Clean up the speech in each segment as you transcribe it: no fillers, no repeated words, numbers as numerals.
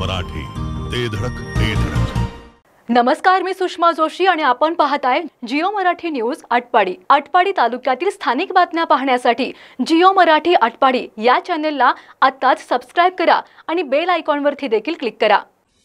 मराठी, ते धडक ते धडक. नमस्कार, मी सुषमा जोशी आणि आपण पाहताय जिओ मराठी न्यूज आटपाडी. आटपाडी तालुक्यातील स्थानिक बातम्या पाहण्यासाठी जिओ मराठी आटपाडी या चॅनेलला आताच सबस्क्राइब करा आणि बेल आयकॉनवरती देखील क्लिक करा.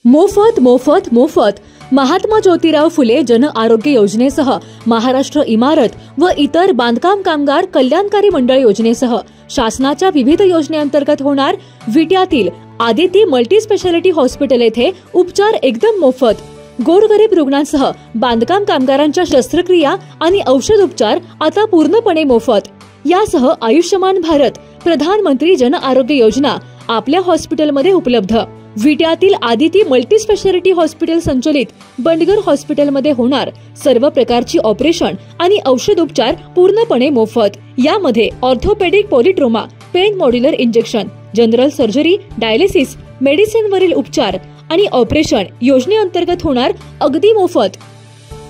मोफत मोफत मोफत महात्मा ज्योतिराव फुले जन आरोग्य योजनेसह महाराष्ट्र इमारत व इतर बांधकाम कामगार कल्याणकारी मंडळ योजनेसह शासनाच्या विविध योजनेअंतर्गत होणार विट्यातील आदिती मल्टी स्पेशालिटी हॉस्पिटल येथे उपचार एकदम मोफत. गोरगरीब रुग्णांसह बांधकाम कामगारांच्या शस्त्रक्रिया आणि औषध उपचार आता पूर्णपणे मोफत. यासह आयुष्यमान भारत प्रधानमंत्री जन आरोग्य योजना आपल्या हॉस्पिटलमध्ये उपलब्ध. विट्यातील आदिती मल्टी स्पेशालिटी हॉस्पिटल संचलित बंडगर हॉस्पिटलमध्ये होणार सर्व प्रकारची ऑपरेशन आणि औषध उपचार पूर्णपणे मोफत. यामध्ये orthopaedic पॉलिट्रोमा, pen modular injection, general surgery, dialysis, medicine वरील उपचार आणि ऑपरेशन योजनेअंतर्गत होणार अगदी मोफत.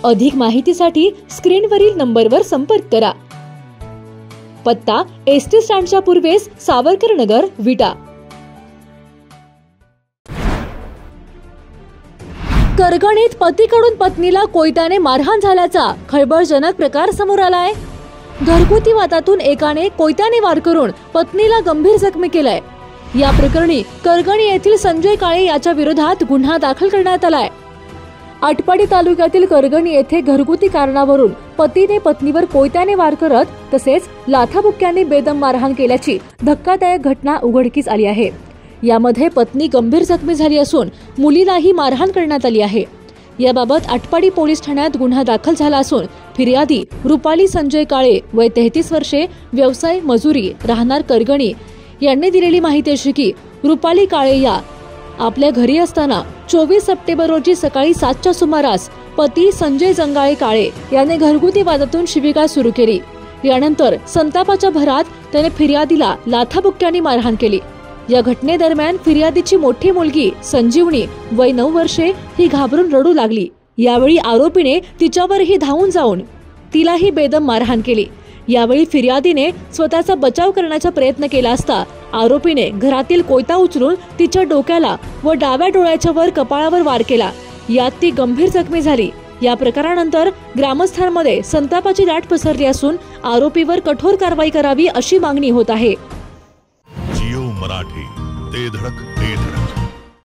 अधिक माहितीसाठी स्क्रीनवरील नंबरवर संपर्क करा. पत्ता एसटी स्टँडच्या पूर्वेस सावरकर नगर, विटा. करगणीत पतीकडून पत्नीला कोयत्याने मारहाण झाल्याचा खळबळजनक प्रकार समोर आलाय. घरगुती वादातून एकाने कोयत्याने वार करून पत्नीला गंभीर जखमी केलाय. या प्रकरणी करगणी येथील संजय काळे याच्या विरोधात गुन्हा दाखल करण्यात आलाय. आटपाडी तालुक्यातील करगणी येथे घरगुती कारणावरून पतीने पत्नीवर कोयत्याने वार करत तसेच लाथाबुक्क्याने बेदम मारहाण केल्याची धक्कादायक घटना उघडकीस आली आहे. यामध्ये पत्नी गंभीर जखमी झाली असून मुलीलाही मारहाण करण्यात आली आहे. याबाबत आटपाडी पोलीस ठाण्यात गुन्हा दाखल झाला असून फिर्यादी रुपाली संजय काळे वय 33 वर्षे, व्यवसाय मजुरी, राहणार करगणी यांनी दिलेली माहिती अशी की रुपाली काळे या आपल्या घरी असताना 24 सप्टेंबर रोजी सकाळी 7च्या सुमारास पती संजय जंगाळे काळे याने घरगुती वादातून शिवीगाळ सुरू केली. यानंतर संतापाच्या भरात त्याने फिर्यादीला लाथाबुक्क्याने मारहाण केली. या घटनेदरम्यान फिर्यादीची मोठी मुलगी संजीवनी वय 9 वर्षे ही घाबरून रडू लागली. यावेळी आरोपीने तिच्यावरही धावून जाऊन तिलाही बेदम मारहाण केली. यावेळी फिर्यादीने स्वतःचा बचाव करण्याचा प्रयत्न केला असता आरोपीने घरातील कोयता उचलून तिच्या डोक्याला व डाव्या डोळ्याच्या वर कपाळावर वार केला. यात ती गंभीर जखमी झाली. या प्रकारानंतर ग्रामस्थांमध्ये संतापाची लाट पसरली असून आरोपीवर कठोर कारवाई करावी अशी मागणी होत आहे. जिओ मराठी, ते धडक